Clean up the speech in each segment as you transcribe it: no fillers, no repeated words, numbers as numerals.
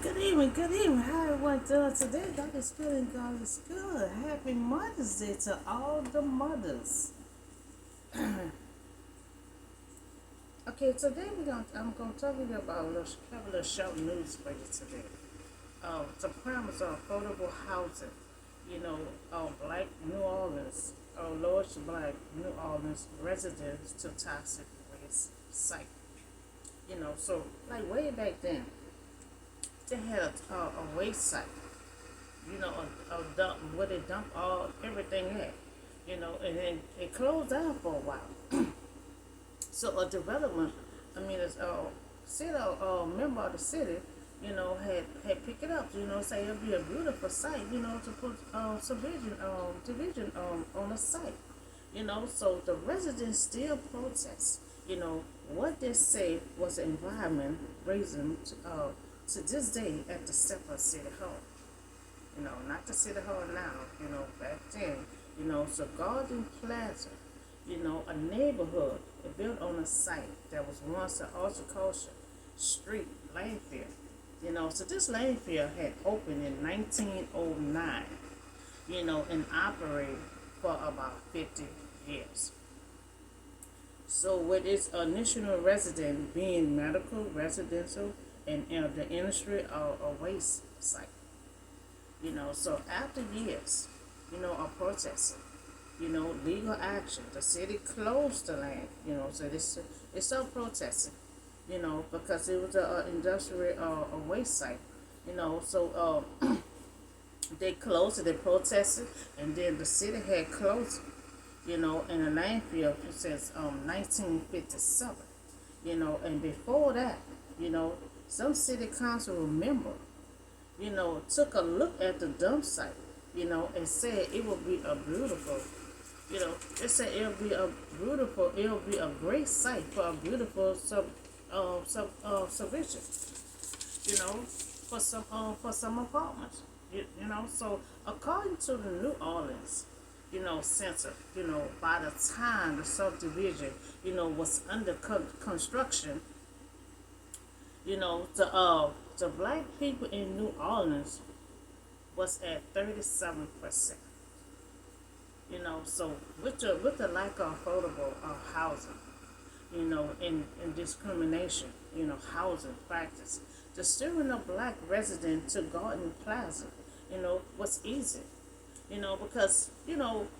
Good evening. How everyone doing today? God is good and God is good. Happy Mother's Day to all the mothers. Okay, today I'm gonna talk to you about have a little short news for you today. The premise of affordable housing, Black New Orleans, Lord's Black New Orleans residents to toxic waste site. So like way back then, they had a waste site, a dump where they dump everything at, and then it closed down for a while. So a development, it's city, member of the city, had picked it up, say it'll be a beautiful site, to put division on the site, so the residents still protest, what they say was environment reason to this day at the Separate City Hall. Not the City Hall now, back then, so Garden Plaza, a neighborhood built on a site that was once an agriculture street landfill. So this landfill had opened in 1909, and operated for about 50 years. So with its initial resident being medical, residential, and the industry of waste site. So after years, of protesting, legal action, the city closed the land, so they started protesting, because it was an industrial waste site, so they closed it, they protested, and then the city had closed it, in a landfill since 1957, and before that, some city council member took a look at the dump site, and said it would be a beautiful, they said it'll be a great site for a beautiful subdivision, for some apartments, So according to the New Orleans, center, by the time the subdivision, was under construction, the black people in New Orleans was at 37%. So with the lack of affordable housing, and discrimination, housing practice, the steering of black residents to Garden Plaza, was easy, because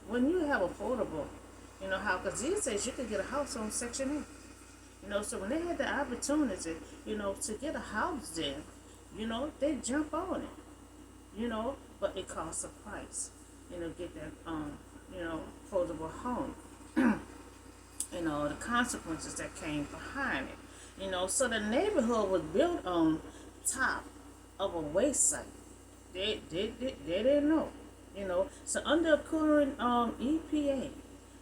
when you have affordable, house, because these days you could get a house on Section 8. So when they had the opportunity, to get a house there, they jump on it, but it costs a price, get that, affordable home, the consequences that came behind it, so the neighborhood was built on top of a waste site. They didn't know, so under current EPA,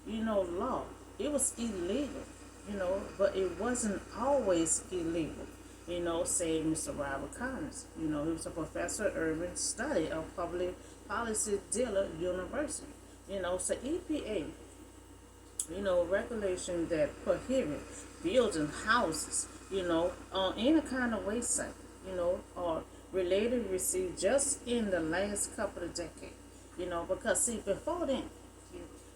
law, it was illegal, but it wasn't always illegal. Said Mr. Robert Connors. He was a professor of urban study of public policy Dillard University. So EPA, regulation that prohibit building houses, on any kind of waste site, or related received just in the last couple of decades. Because see, before then,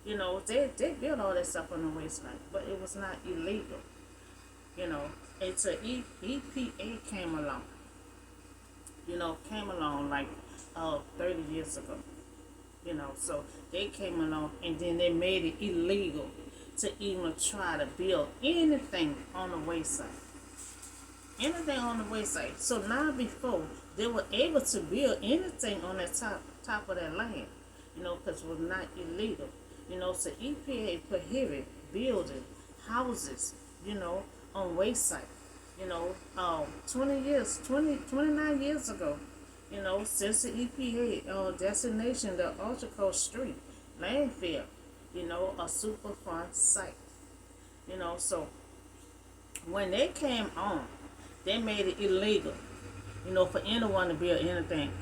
they built all that stuff on the wasteland, but it was not illegal. Until EPA came along like 30 years ago. So they came along and then they made it illegal to even try to build anything on the wayside. Anything on the wayside. So now before they were able to build anything on that top of that land, because it was not illegal. So EPA prohibit building houses, on wayside. 29 years ago, since the EPA designation the Article Street landfill, a Superfund site. So when they came on, they made it illegal, for anyone to build anything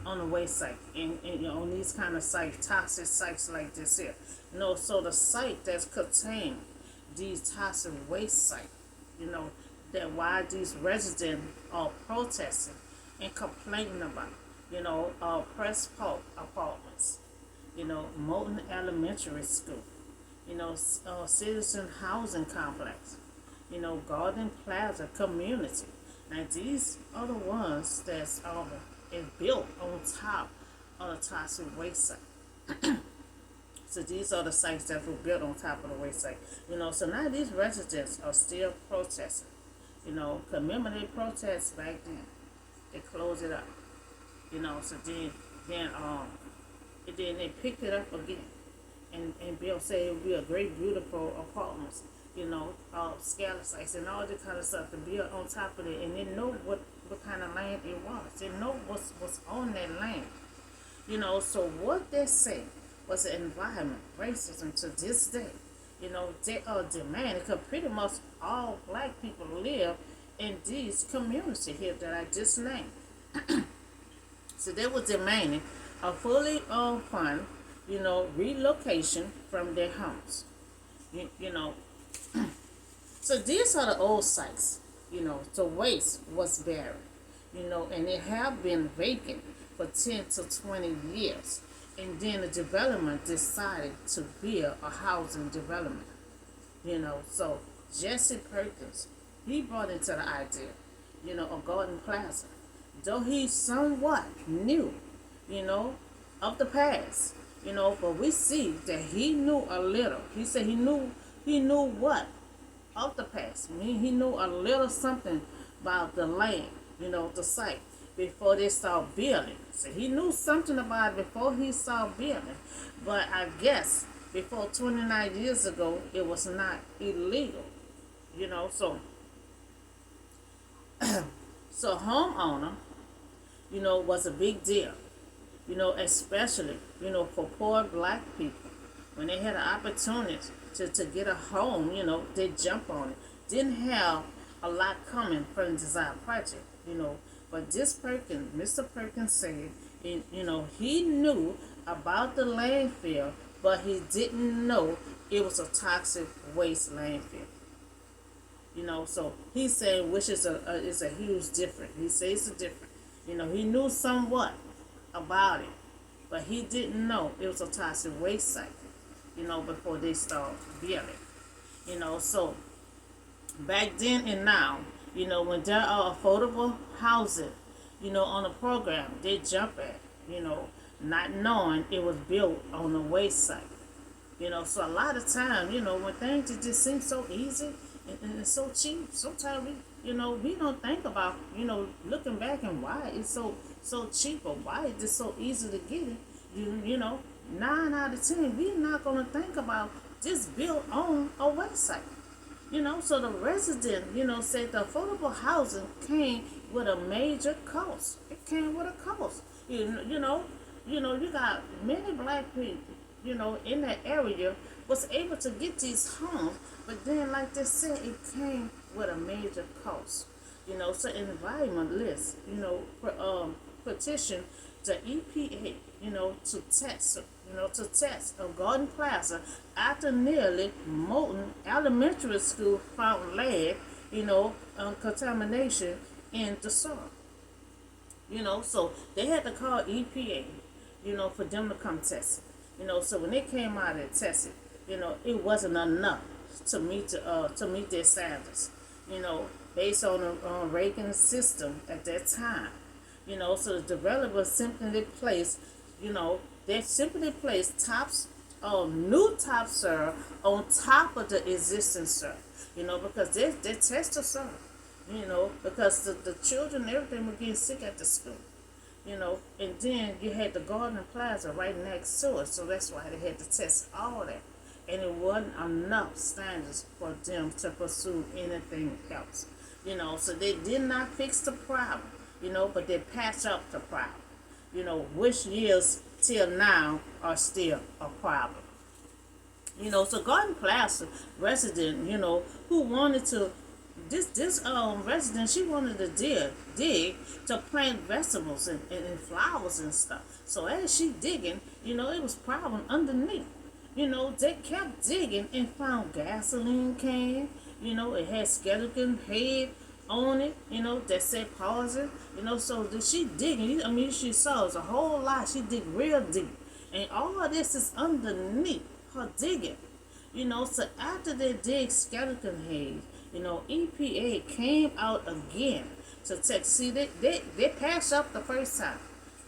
on the waste site and on these kind of sites, toxic sites like this here. So the site that's contained these toxic waste sites, that why these residents are protesting, and complaining about. Press Park Apartments, Moulton Elementary School, Citizen Housing Complex, Garden Plaza Community. Now these are the ones that's is built on top of the toxic waste site. So these are the sites that were built on top of the waste site. So now these residents are still protesting. Remember they protest back then. They closed it up. So then they picked it up again. And Bill said it would be a great, beautiful apartments, scatter sites and all that kind of stuff to build on top of it. And they know what kind of land it was. They know what's on that land. So what they say was the environment, racism to this day. They are demanding, because pretty much all black people live in these communities here that I just named. So they were demanding a fully fund, relocation from their homes. You know, so these are the old sites. The waste was buried. And it have been vacant for 10 to 20 years. And then the development decided to build a housing development. So Jesse Perkins, he brought into the idea, of Garden Plaza. Though he somewhat knew, of the past, but we see that he knew a little. He said he knew what? Of the past. He knew a little something about the land, the site, before they start building. So he knew something about it before he started building. But I guess before 29 years ago, it was not illegal, so so homeowner, was a big deal, especially, for poor black people. When they had an opportunity to get a home, they jump on it. Didn't have a lot coming from the design project, But this Perkins, Mr. Perkins said, he knew about the landfill, but he didn't know it was a toxic waste landfill. So he's saying, which is a huge difference. He says it's a difference. He knew somewhat about it, but he didn't know it was a toxic waste site, before they start building. So back then and now, when there are affordable housing, on a program, they jump at, not knowing it was built on a waste site. So a lot of times, when things just seem so easy and it's so cheap, sometimes we don't think about, looking back and why it's so cheap or why it's just so easy to get it. 9 out of 10, we're not gonna think about just built on a website. So the resident, said the affordable housing came with a major cost. It came with a cost. You got many black people, in that area was able to get these homes, but then, like they said, it came with a major cost. So environmentalists, petition the EPA, to test a Garden Plaza after nearly Moulton Elementary School found lead, contamination in the soil. So they had to call EPA, for them to come test it. So when they came out and tested, it wasn't enough to meet their standards. Based on Reagan's system at that time. So the developers simply placed, they simply placed new topsoil on top of the existing soil, because they test the soil, because the children and everything were getting sick at the school, and then you had the Garden Plaza right next to it, so that's why they had to test all that. And it wasn't enough standards for them to pursue anything else. So they did not fix the problem, but they patched up the problem, which years till now are still a problem. So Garden Plaza resident, who wanted to, this resident, she wanted to dig to plant vegetables and flowers and stuff. So as she digging, it was problem underneath. They kept digging and found gasoline can. It had skeleton head on it, that said pause it, so she digging. I mean, she saw it's a whole lot. She dig real deep. And all of this is underneath her digging. So after they dig skeleton heads, EPA came out again to check. See, they passed up the first time.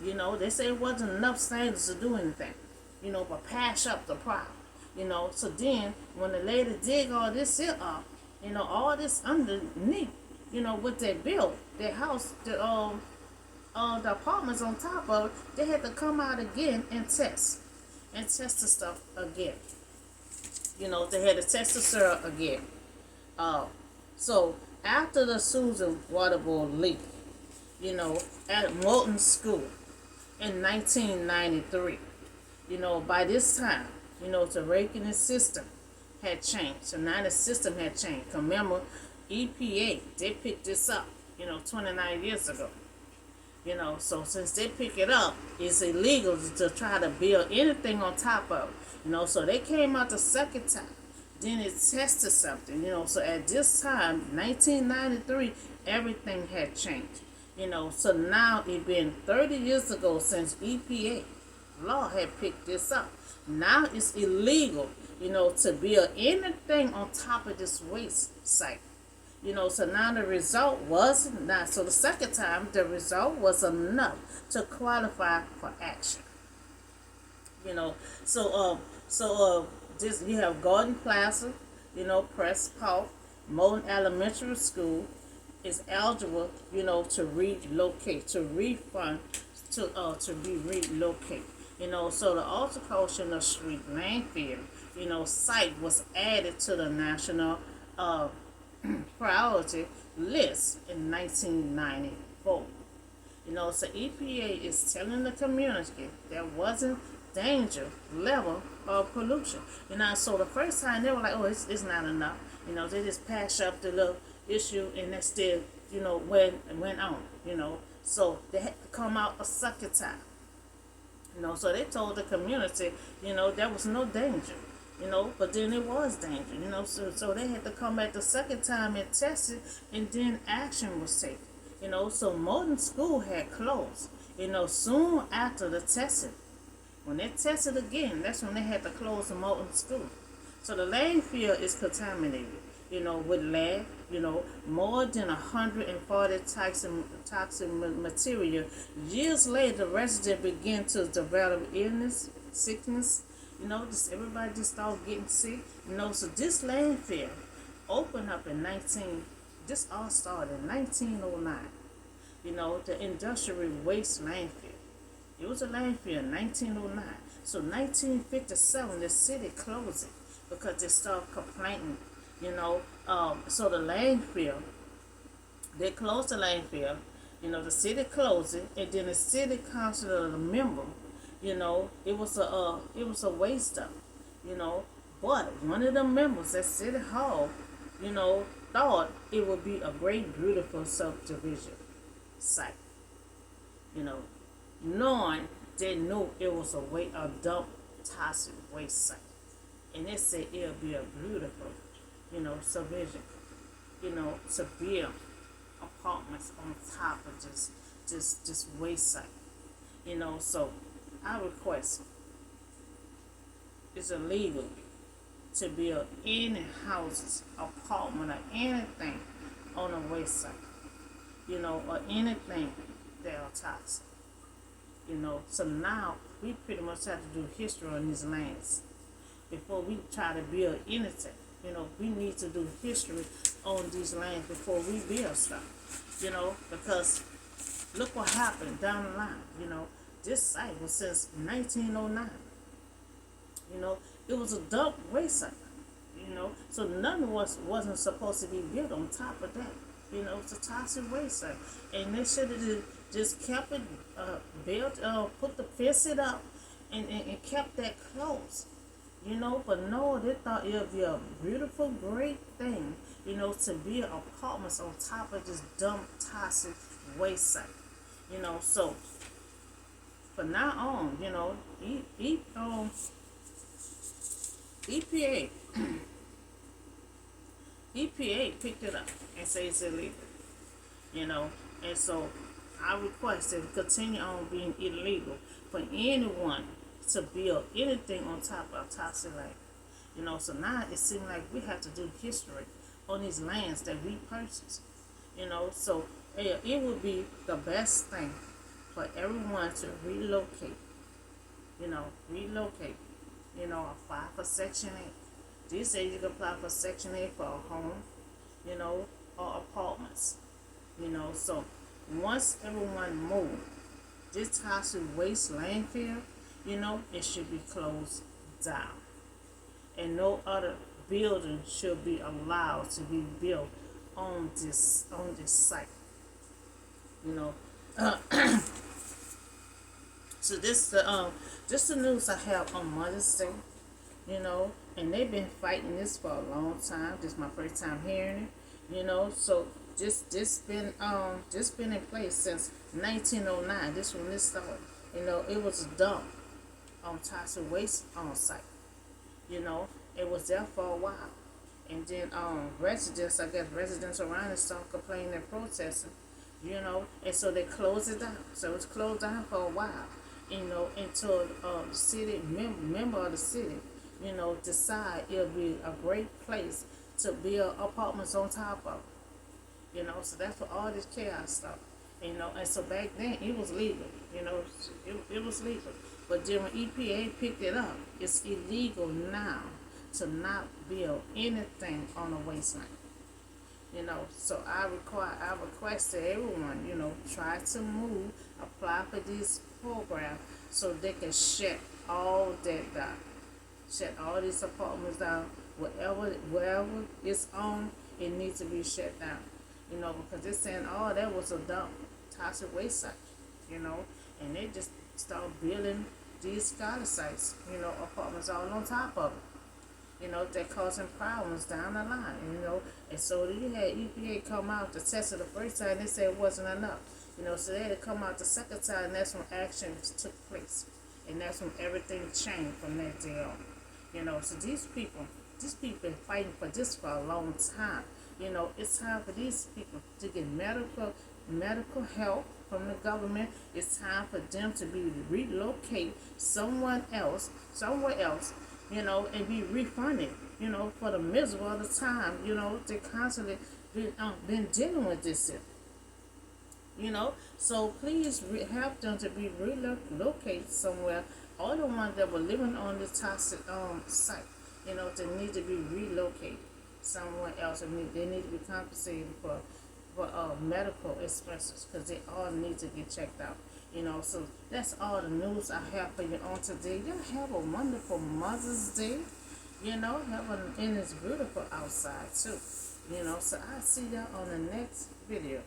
They say it wasn't enough standards to do anything, but pass up the problem. So then when the lady dig all this here up, all this underneath, what they built, their house, the apartments on top of it, they had to come out again and test the stuff again. They had to test the soil again. Uh, so after the Susan Waterboard leak, at Morton School in 1993, by this time, the raking system had changed. So now the system had changed. Remember, EPA, they picked this up, 29 years ago. So since they pick it up, it's illegal to try to build anything on top of it. So they came out the second time. Then it tested something, So at this time, 1993, everything had changed. So now it been 30 years ago since EPA law had picked this up. Now it's illegal, to build anything on top of this waste site. So now the result was not. So the second time, the result was enough to qualify for action. This you have Garden Plaza, Press Park, Moulton Elementary School is eligible, to relocate, to refund, to be relocated. So the Horticultural Street landfill, site was added to the national priority list in 1994. So EPA is telling the community there wasn't danger level of pollution. So the first time they were like, oh, it's not enough. They just patched up the little issue and that still, went on. So they had to come out a second time. So they told the community, there was no danger. But then it was danger, so they had to come back the second time and test it, and then action was taken. So Morton School had closed, soon after the testing. When they tested again, that's when they had to close the Morton School. So the landfill is contaminated, with lead, more than 140 toxic material. Years later, residents began to develop illness, sickness. Everybody just started getting sick. So this landfill opened up in this all started in 1909. The industrial waste landfill. It was a landfill in 1909. So 1957, the city closed it because they started complaining. So the landfill, they closed the landfill. The city closed it, and then the city council, the member, it was a waste of, but one of the members at City Hall, thought it would be a great, beautiful subdivision site. Knowing they knew it was a dump toxic waste site, and they said it'll be a beautiful, subdivision, to build apartments on top of this waste site. So I request it's illegal to build any houses, apartment, or anything on a waste site, or anything that are toxic. So now we pretty much have to do history on these lands before we try to build anything. We need to do history on these lands before we build stuff. Because look what happened down the line. This site was since 1909. It was a dump waste site. So none wasn't supposed to be built on top of that. It's a toxic waste site, and they should have just kept it built, put the fence it up, and kept that close. But no, they thought it would be a beautiful, great thing, to build apartments on top of this dumb, toxic waste site. So from now on, EPA EPA picked it up and said it's illegal. you know. And so I request that it continue on being illegal for anyone to build anything on top of Toxic Lake. You know, so now it seems like we have to do history on these lands that we purchased. You know, so yeah, it would be the best thing for everyone to relocate. You know, relocate. You know, apply for Section 8. These days you can apply for Section 8 for a home, you know, or apartments. You know, so once everyone moves, this toxic waste landfill, you know, it should be closed down. And no other building should be allowed to be built on this site. You know, so this the news I have on Mother's Day. You know, and they've been fighting this for a long time. This is my first time hearing it. You know, so just been in place since 1909. This when this started. You know, it was a dump on toxic waste on site. You know, it was there for a while. And then residents, I guess residents around it started complaining and protesting, you know, and so they closed it down. So it's closed down for a while, you know, until the city member of the city, you know, decide it'll be a great place to build apartments on top of, you know. So that's what all this chaos stuff, you know. And so back then it was legal, you know, it was legal. But then when EPA picked it up, it's illegal now to not build anything on a wasteland. You know, so I request that everyone, you know, try to move, apply for this program so they can shut all that down. Shut all these apartments down. Wherever it's on, it needs to be shut down. You know, because they're saying, oh, that was a dump, toxic waste site, you know, and they just start building these scholar sites, you know, apartments all on top of it. You know, they're causing problems down the line, you know. And so you had EPA come out to test it the first time, they said it wasn't enough. You know, so they had to come out the second time, and that's when action took place. And that's when everything changed from that day on. You know, so these people been fighting for this for a long time. You know, it's time for these people to get medical help from the government. It's time for them to be relocate somewhere else, you know, and be refunded, you know, for the miserable of the time, you know, they constantly been dealing with this, you know. So please help them to be relocated somewhere. All the ones that were living on this toxic site, you know, they need to be relocated somewhere else. And they need to be compensated for medical expenses because they all need to get checked out. You know, so that's all the news I have for you on today. Y'all have a wonderful Mother's Day. You know, and it's beautiful outside too. You know, so I'll see y'all on the next video.